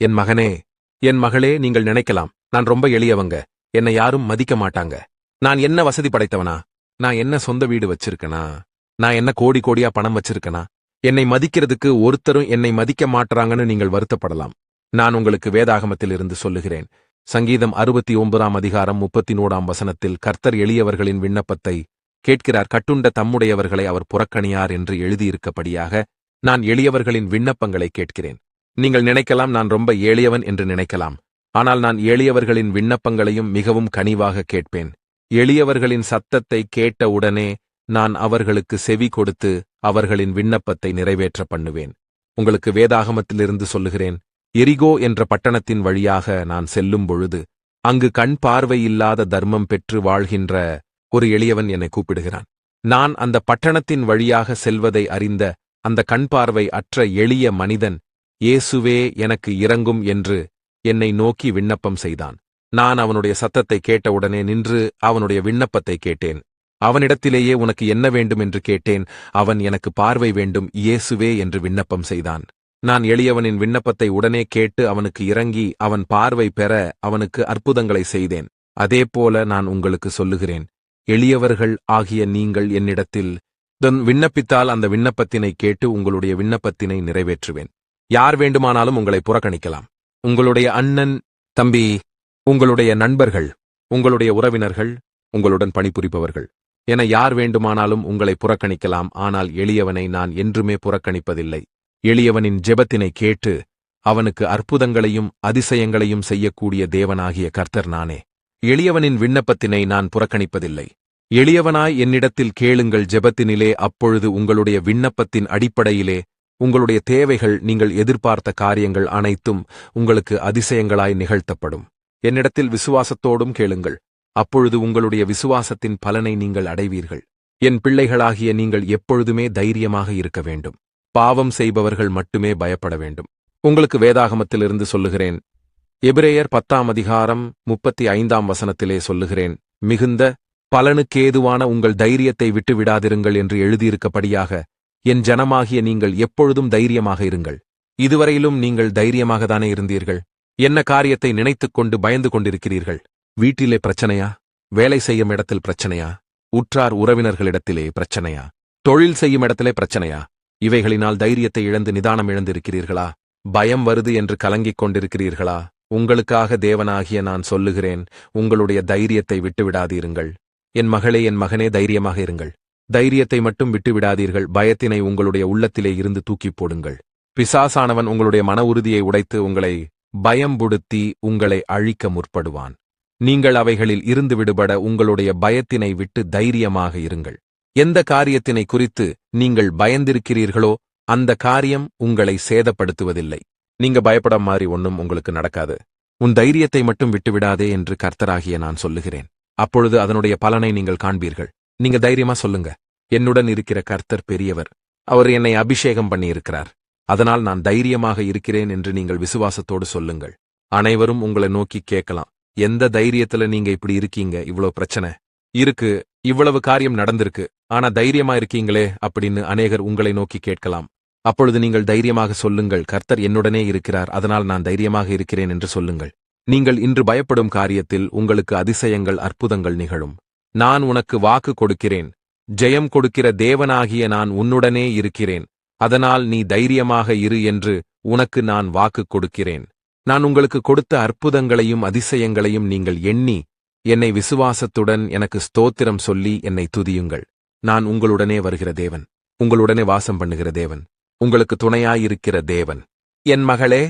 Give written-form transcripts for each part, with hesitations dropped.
என் மகனே, என் மகளே, நீங்கள் நினைக்கலாம், நான் ரொம்ப எளியவங்க, என்னை யாரும் மதிக்க மாட்டாங்க. நான் என்ன வசதி படைத்தவனா? நான் என்ன சொந்த வீடு வச்சிருக்கனா? நான் என்ன கோடி கோடியா பணம் வச்சிருக்கனா? என்னை மதிக்கிறதுக்கு ஒருத்தரும் என்னை மதிக்க மாட்டறாங்கன்னு நீங்கள் வருத்தப்படலாம். நான் உங்களுக்கு வேதாகமத்தில் இருந்து சொல்லுகிறேன். சங்கீதம் 69 அதிகாரம் 34 வசனத்தில் கர்த்தர் எளியவர்களின் விண்ணப்பத்தை கேட்கிறார், கட்டுண்ட தம்முடையவர்களை அவர் புறக்கணியார் என்று எழுதியிருக்கபடியாக நான் எளியவர்களின் விண்ணப்பங்களை கேட்கிறேன். நீங்கள் நினைக்கலாம், நான் ரொம்ப எளியவன் என்று நினைக்கலாம். ஆனால் நான் எளியவர்களின் விண்ணப்பங்களையும் மிகவும் கனிவாக கேட்பேன். எளியவர்களின் சத்தத்தை கேட்ட உடனே நான் அவர்களுக்கு செவி கொடுத்து அவர்களின் விண்ணப்பத்தை நிறைவேற்ற பண்ணுவேன். உங்களுக்கு வேதாகமத்திலிருந்து சொல்லுகிறேன். எரிகோ என்ற பட்டணத்தின் வழியாக நான் செல்லும் பொழுது அங்கு கண் பார்வை இல்லாத தர்மம் பெற்று வாழ்கின்ற ஒரு எளியவன் என்னை கூப்பிடுகிறான். நான் அந்த பட்டணத்தின் வழியாக செல்வதை அறிந்த அந்த கண் பார்வை அற்ற எளிய மனிதன், இயேசுவே எனக்கு இரங்கும் என்று என்னை நோக்கி விண்ணப்பம் செய்தான். நான் அவனுடைய சத்தத்தை கேட்டவுடனே நின்று அவனுடைய விண்ணப்பத்தை கேட்டேன். அவனிடத்திலேயே உனக்கு என்ன வேண்டும் என்று கேட்டேன். அவன் எனக்கு பார்வை வேண்டும் இயேசுவே என்று விண்ணப்பம் செய்தான். நான் எளியவனின் விண்ணப்பத்தை உடனே கேட்டு அவனுக்கு இறங்கி அவன் பார்வை பெற அவனுக்கு அற்புதங்களை செய்தேன். அதேபோல நான் உங்களுக்கு சொல்லுகிறேன், எளியவர்கள் ஆகிய நீங்கள் என்னிடத்தில் விண்ணப்பித்தால் அந்த விண்ணப்பத்தினை கேட்டு உங்களுடைய விண்ணப்பத்தினை நிறைவேற்றுவேன். யார் வேண்டுமானாலும் உங்களை புறக்கணிக்கலாம். உங்களுடைய அண்ணன், தம்பி, உங்களுடைய நண்பர்கள், உங்களுடைய உறவினர்கள், உங்களுடன் பணிபுரிப்பவர்கள் என யார் வேண்டுமானாலும் உங்களை புறக்கணிக்கலாம். ஆனால் எளியவனை நான் என்றுமே புறக்கணிப்பதில்லை. எளியவனின் ஜெபத்தினை கேட்டு அவனுக்கு அற்புதங்களையும் அதிசயங்களையும் செய்யக்கூடிய தேவனாகிய கர்த்தர் நானே. எளியவனின் விண்ணப்பத்தினை நான் புறக்கணிப்பதில்லை. எளியவனாய் என்னிடத்தில் கேளுங்கள் ஜெபத்தினிலே, அப்பொழுது உங்களுடைய விண்ணப்பத்தின் அடிப்படையிலே உங்களுடைய தேவைகள், நீங்கள் எதிர்பார்த்த காரியங்கள் அனைத்தும் உங்களுக்கு அதிசயங்களாய் நிகழ்த்தப்படும். என்னிடத்தில் விசுவாசத்தோடும் கேளுங்கள், அப்பொழுது உங்களுடைய விசுவாசத்தின் பலனை நீங்கள் அடைவீர்கள். என் பிள்ளைகளாகிய நீங்கள் எப்பொழுதுமே தைரியமாக இருக்க வேண்டும். பாவம் செய்பவர்கள் மட்டுமே பயப்பட வேண்டும். உங்களுக்கு வேதாகமத்திலிருந்து சொல்லுகிறேன். எபிரேயர் 10 அதிகாரம் 35 வசனத்திலே சொல்லுகிறேன், மிகுந்த பலனுக்கேதுவான உங்கள் தைரியத்தை விட்டுவிடாதிருங்கள் என்று எழுதியிருக்கபடியாக என் ஜனமாகிய நீங்கள் எப்பொழுதும் தைரியமாக இருங்கள். இதுவரையிலும் நீங்கள் தைரியமாகத்தானே இருந்தீர்கள். என்ன காரியத்தை நினைத்துக் கொண்டு பயந்து கொண்டிருக்கிறீர்கள்? வீட்டிலே பிரச்சனையா? வேலை செய்யும் இடத்தில் பிரச்சனையா? உற்றார் உறவினர்களிடத்திலே பிரச்சனையா? தொழில் செய்யும் இடத்திலே பிரச்சனையா? இவைகளினால் தைரியத்தை இழந்து நிதானம் இழந்திருக்கிறீர்களா? பயம் வருது என்று கலங்கிக் கொண்டிருக்கிறீர்களா? உங்களுக்காக தேவனாகிய நான் சொல்லுகிறேன், உங்களுடைய தைரியத்தை விட்டுவிடாதீருங்கள். என் மகளே, என் மகனே, தைரியமாக இருங்கள். தைரியத்தை மட்டும் விட்டுவிடாதீர்கள். பயத்தினை உங்களுடைய உள்ளத்திலே இருந்து தூக்கிப் போடுங்கள். பிசாசானவன் உங்களுடைய மன உறுதியை உடைத்து உங்களை பயம்புடுத்தி உங்களை அழிக்க முற்படுவான். நீங்கள் அவைகளில் இருந்து விடுபட உங்களுடைய பயத்தினை விட்டு தைரியமாக இருங்கள். எந்த காரியத்தினை குறித்து நீங்கள் பயந்திருக்கிறீர்களோ அந்த காரியம் உங்களை சேதப்படுத்துவதில்லை. நீங்க பயப்பட மாதிரி ஒன்னும் உங்களுக்கு நடக்காது. உன் தைரியத்தை மட்டும் விட்டுவிடாதே என்று கர்த்தராகிய நான் சொல்லுகிறேன். அப்பொழுது அதனுடைய பலனை நீங்கள் காண்பீர்கள். நீங்க தைரியமா சொல்லுங்க, என்னுடன் இருக்கிற கர்த்தர் பெரியவர், அவர் என்னை அபிஷேகம் பண்ணியிருக்கிறார், அதனால் நான் தைரியமாக இருக்கிறேன் என்று நீங்கள் விசுவாசத்தோடு சொல்லுங்கள். அனைவரும் உங்களை நோக்கி கேட்கலாம், எந்த தைரியத்துல நீங்க இப்படி இருக்கீங்க? இவ்வளவு பிரச்சனை இருக்கு, இவ்வளவு காரியம் நடந்திருக்கு, ஆனா தைரியமா இருக்கீங்களே அப்படின்னு அநேகர் உங்களை நோக்கி கேட்கலாம். அப்பொழுது நீங்கள் தைரியமாக சொல்லுங்கள், கர்த்தர் என்னுடனே இருக்கிறார், அதனால் நான் தைரியமாக இருக்கிறேன் என்று சொல்லுங்கள். நீங்கள் இன்று பயப்படும் காரியத்தில் உங்களுக்கு அதிசயங்கள், அற்புதங்கள் நிகழும். நான் உனக்கு வாக்கு கொடுக்கிறேன், ஜெயம் கொடுக்கிற தேவனாகிய நான் உன்னுடனே இருக்கிறேன், அதனால் நீ தைரியமாக இரு என்று உனக்கு நான் வாக்கு கொடுக்கிறேன். நான் உங்களுக்கு கொடுத்த அற்புதங்களையும் அதிசயங்களையும் நீங்கள் எண்ணி என்னை விசுவாசத்துடன் எனக்கு ஸ்தோத்திரம் சொல்லி என்னை துதியுங்கள். நான் உங்களுடனே வருகிற தேவன், உங்களுடனே வாசம் பண்ணுகிற தேவன், உங்களுக்கு துணையாயிருக்கிற தேவன். என் மகளே,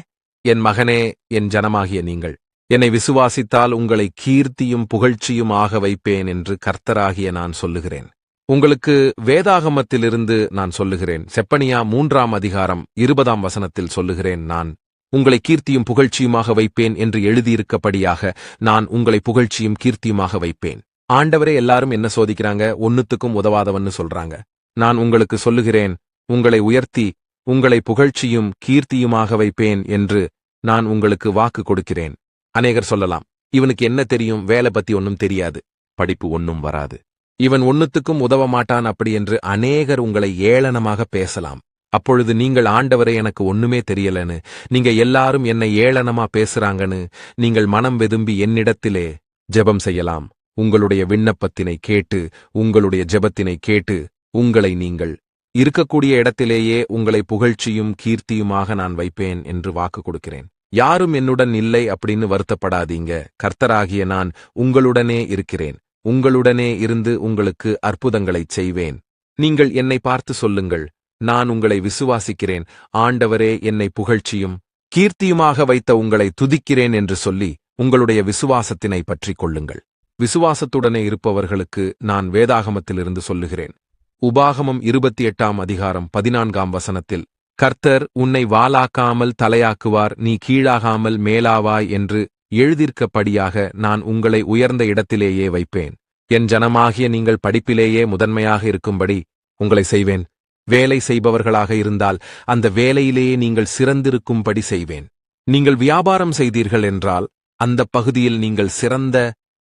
என் மகனே, என் ஜனமாகிய நீங்கள் என்னை விசுவாசித்தால் உங்களை கீர்த்தியும் புகழ்ச்சியும் ஆக வைப்பேன் என்று கர்த்தராகிய நான் சொல்லுகிறேன். உங்களுக்கு வேதாகமத்திலிருந்து நான் சொல்லுகிறேன். செப்பனியா 3 அதிகாரம் 20 வசனத்தில் சொல்லுகிறேன், நான் உங்களை கீர்த்தியும் புகழ்ச்சியுமாக வைப்பேன் என்று எழுதியிருக்கபடியாக நான் உங்களை புகழ்ச்சியும் கீர்த்தியுமாக வைப்பேன். ஆண்டவரே, எல்லாரும் என்ன சோதிக்கிறாங்க, ஒன்னுத்துக்கும் உதவாதவன்னு சொல்றாங்க. நான் உங்களுக்கு சொல்லுகிறேன், உங்களை உயர்த்தி உங்களை புகழ்ச்சியும் கீர்த்தியுமாக வைப்பேன் என்று நான் உங்களுக்கு வாக்கு கொடுக்கிறேன். அநேகர் சொல்லலாம், இவனுக்கு என்ன தெரியும், வேலை பத்தி ஒன்னும் தெரியாது, படிப்பு ஒன்னும் வராது, இவன் ஒன்னுத்துக்கும் உதவ மாட்டான் அப்படி என்று அநேகர் உங்களை ஏளனமாக பேசலாம். அப்பொழுது நீங்கள் ஆண்டவரே எனக்கு ஒண்ணுமே தெரியலன்னு, நீங்க எல்லாரும் என்னை ஏளனமா பேசுறாங்கன்னு நீங்கள் மனம் வெதும்பி என்னிடத்திலே ஜெபம் செய்யலாம். உங்களுடைய விண்ணப்பத்தினை கேட்டு, உங்களுடைய ஜெபத்தினை கேட்டு, உங்களை நீங்கள் இருக்கக்கூடிய இடத்திலேயே உங்களை புகழ்ச்சியும் கீர்த்தியுமாக நான் வைப்பேன் என்று வாக்கு கொடுக்கிறேன். யாரும் என்னுடன் இல்லை அப்படின்னு வருத்தப்படாதீங்க. கர்த்தராகிய நான் உங்களுடனே இருக்கிறேன். உங்களுடனே இருந்து உங்களுக்கு அற்புதங்களைச் செய்வேன். நீங்கள் என்னை பார்த்து சொல்லுங்கள், நான் உங்களை விசுவாசிக்கிறேன். ஆண்டவரே என்னை புகழ்ச்சியும் கீர்த்தியுமாக வைத்த உங்களை துதிக்கிறேன் என்று சொல்லி உங்களுடைய விசுவாசத்தினை பற்றிக் கொள்ளுங்கள். விசுவாசத்துடனே இருப்பவர்களுக்கு நான் வேதாகமத்திலிருந்து சொல்லுகிறேன். உபாகமம் 28 அதிகாரம் 14 வசனத்தில், கர்த்தர் உன்னை வாலாக்காமல் தலையாக்குவார், நீ கீழாகாமல் மேலாவாய் என்று எழுதியிருக்கப்படியாக நான் உங்களை உயர்ந்த இடத்திலேயே வைப்பேன். என் ஜனமாகிய நீங்கள் படிப்பிலேயே முதன்மையாக இருக்கும்படி உங்களை செய்வேன். வேலை செய்பவர்களாக இருந்தால் அந்த வேலையிலேயே நீங்கள் சிறந்திருக்கும்படி செய்வேன். நீங்கள் வியாபாரம் செய்தீர்கள் என்றால் அந்த பகுதியில் நீங்கள் சிறந்த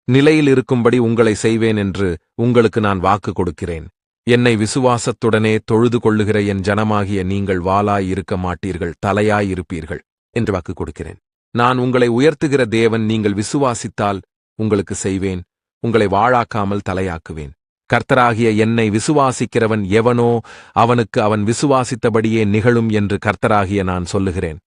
நிலையில் இருக்கும்படி உங்களை செய்வேன் என்று உங்களுக்கு நான் வாக்கு கொடுக்கிறேன். என்னை விசுவாசத்துடனே தொழுது கொள்ளுகிற என் ஜனமாகிய நீங்கள் வாளாய் இருக்க மாட்டீர்கள், தலையாய் இருப்பீர்கள் என்று வாக்கு கொடுக்கிறேன். நான் உங்களை உயர்த்துகிற தேவன். நீங்கள் விசுவாசித்தால் உங்களுக்கு செய்வேன். உங்களை வாழாக்காமல் தலையாக்குவேன். கர்த்தராகிய என்னை விசுவாசிக்கிறவன் எவனோ அவனுக்கு அவன் விசுவாசித்தபடியே நிகழும் என்று கர்த்தராகிய நான் சொல்லுகிறேன்.